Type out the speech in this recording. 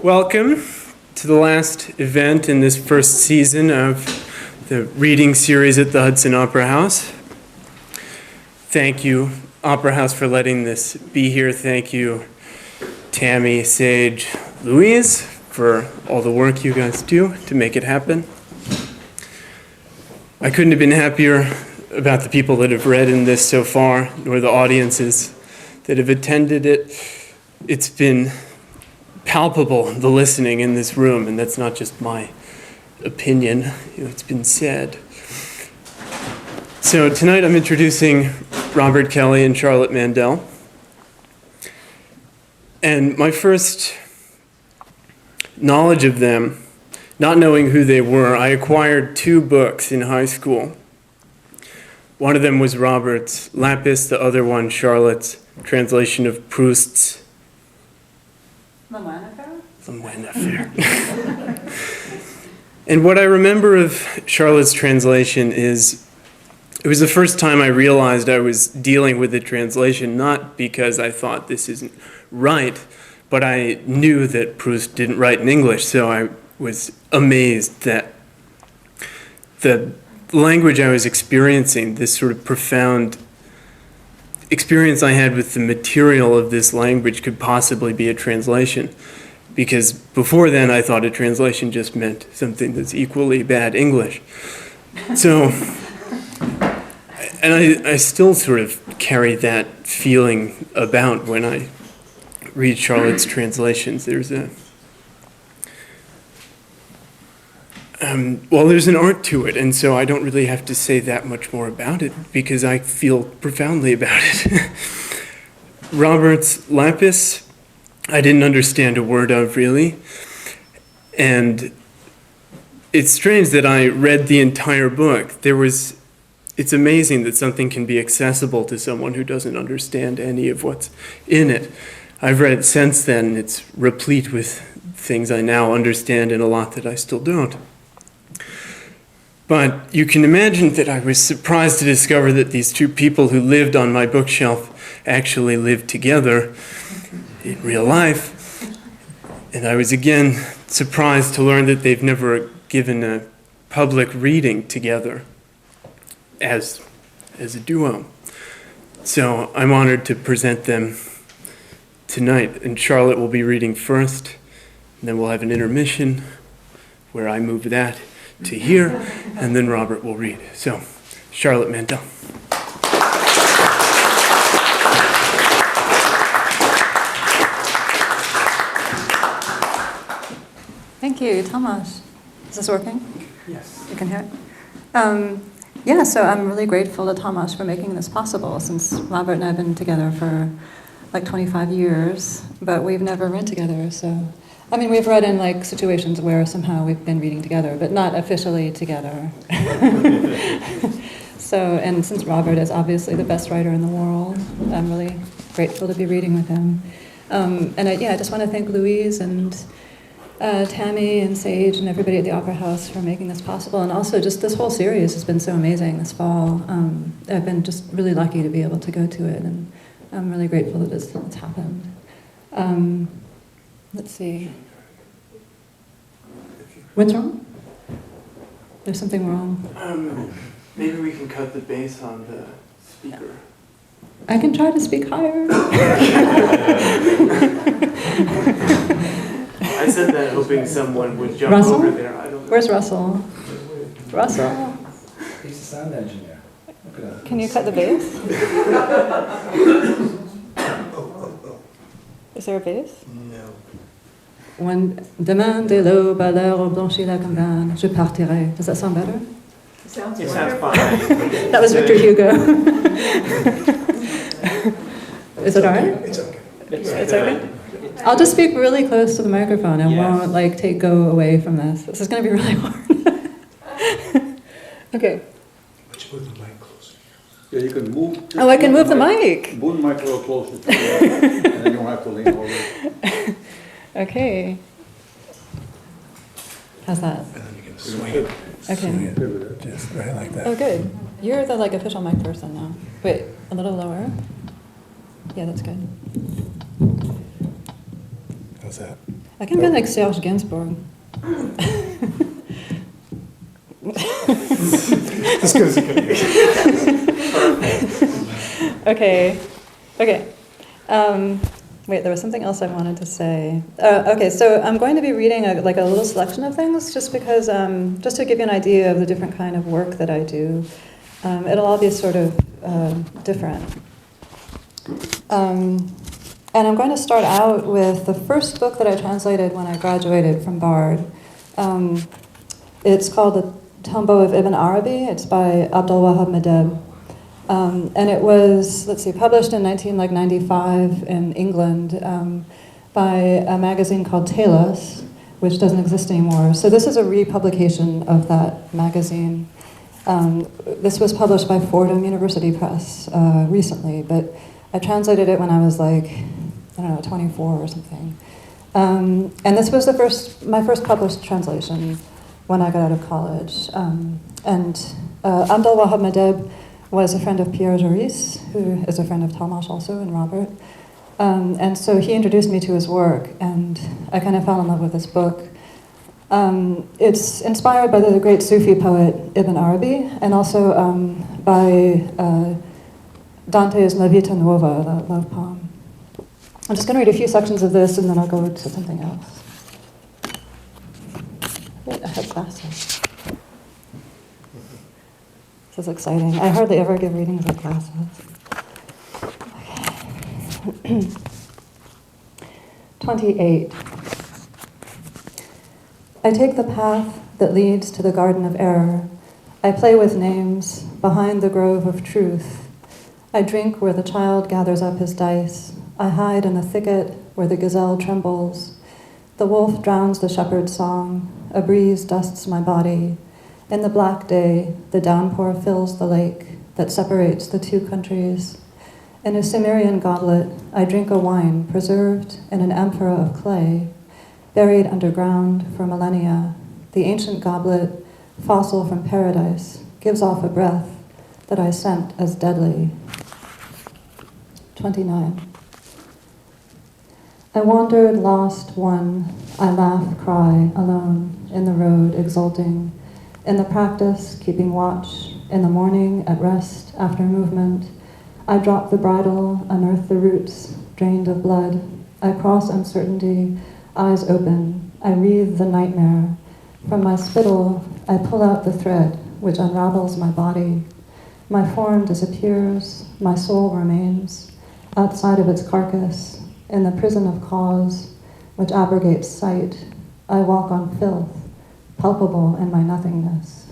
Welcome to the last event in this first season of the reading series at the Hudson Opera House. Thank you, Opera House, for letting this be here. Thank you, Tammy, Sage, Louise, for all the work you guys do to make it happen. I couldn't have been happier about the people that have read in this so far, nor the audiences that have attended it. It's been palpable, the listening in this room, and that's not just my opinion. It's been said. So tonight I'm introducing Robert Kelly and Charlotte Mandell. And my first knowledge of them, not knowing who they were, I acquired 2 books in high school. One of them was Robert's Lapis, the other one Charlotte's translation of Proust's Le Moine Affaire. And what I remember of Charlotte's translation is it was the first time I realized I was dealing with the translation, not because I thought this isn't right, but I knew that Proust didn't write in English, so I was amazed that the language I was experiencing, this sort of profound experience I had with the material of this language, could possibly be a translation. Because before then I thought a translation just meant something that's equally bad English. So, and I still sort of carry that feeling about when I read Charlotte's translations. There's there's an art to it, and so I don't really have to say that much more about it because I feel profoundly about it. Robert's Lapis, I didn't understand a word of, really. And it's strange that I read the entire book. It's amazing that something can be accessible to someone who doesn't understand any of what's in it. I've read it since then, and it's replete with things I now understand and a lot that I still don't. But you can imagine that I was surprised to discover that these 2 people who lived on my bookshelf actually lived together in real life. And I was again surprised to learn that they've never given a public reading together as a duo. So I'm honored to present them tonight. And Charlotte will be reading first, and then we'll have an intermission where I move that to here, and then Robert will read. So, Charlotte Mandell. Thank you, Tamas. Is this working? Yes. You can hear it? So I'm really grateful to Tamas for making this possible, since Robert and I have been together for like 25 years, but we've never read together, so... I mean, we've read in like situations where somehow we've been reading together, but not officially together. So, and since Robert is obviously the best writer in the world, I'm really grateful to be reading with him. I just want to thank Louise and Tammy and Sage and everybody at the Opera House for making this possible. And also just this whole series has been so amazing this fall. I've been just really lucky to be able to go to it, and I'm really grateful that it's happened. Let's see. What's wrong? There's something wrong. Maybe we can cut the bass on the speaker. I can try to speak higher. I said that hoping someone would jump Russell? over there. I don't know. Where's Russell? Russell? He's the sound engineer. Can you cut the bass? Is there a bass? No. Demain de l'aube à l'heure blanchit la campagne, je partirai. Does that sound better? It sounds fine. That was Victor Hugo. Is it all right? It's okay. It's okay? I'll just speak really close to the microphone and won't go away from this. This is going to be really hard. Okay. But you move the mic closer. Yeah, you can move. Oh, I can move the mic. Move the mic a little closer to you, and then you don't have to lean over. Okay. How's that? And then you can swing it. Okay. Just right like that. Oh, good. You're the official mic person now. Wait, a little lower. Yeah, that's good. How's that? I can be like Serge Gainsbourg. As good as it could be. Okay. Wait, there was something else I wanted to say. Okay, so I'm going to be reading a little selection of things just because, just to give you an idea of the different kind of work that I do. It'll all be sort of different. And I'm going to start out with the first book that I translated when I graduated from Bard. It's called The Tombeau of Ibn Arabi. It's by Abdelwahab Meddeb. And it was, published in 1995 in England by a magazine called Tamas, which doesn't exist anymore. So this is a republication of that magazine. This was published by Fordham University Press recently, but I translated it when I was 24 or something. And this was my first published translation when I got out of college. Abdelwahab Meddeb was a friend of Pierre Joris, who is a friend of Tamas also, and Robert. And so he introduced me to his work, and I kind of fell in love with this book. It's inspired by the great Sufi poet Ibn Arabi, and also by Dante's La Vita Nuova, the love poem. I'm just going to read a few sections of this, and then I'll go to something else. Wait, I have glasses. This is exciting. I hardly ever give readings with glasses. Okay. 28. I take the path that leads to the garden of error. I play with names behind the grove of truth. I drink where the child gathers up his dice. I hide in the thicket where the gazelle trembles. The wolf drowns the shepherd's song. A breeze dusts my body. In the black day, the downpour fills the lake that separates the two countries. In a Cimmerian goblet, I drink a wine preserved in an amphora of clay, buried underground for millennia. The ancient goblet, fossil from paradise, gives off a breath that I scent as deadly. 29. I wandered, lost, one. I laugh, cry, alone, in the road, exulting. In the practice, keeping watch. In the morning, at rest, after movement. I drop the bridle, unearth the roots, drained of blood. I cross uncertainty, eyes open. I wreathe the nightmare. From my spittle, I pull out the thread, which unravels my body. My form disappears, my soul remains, outside of its carcass, in the prison of cause, which abrogates sight. I walk on filth, palpable in my nothingness.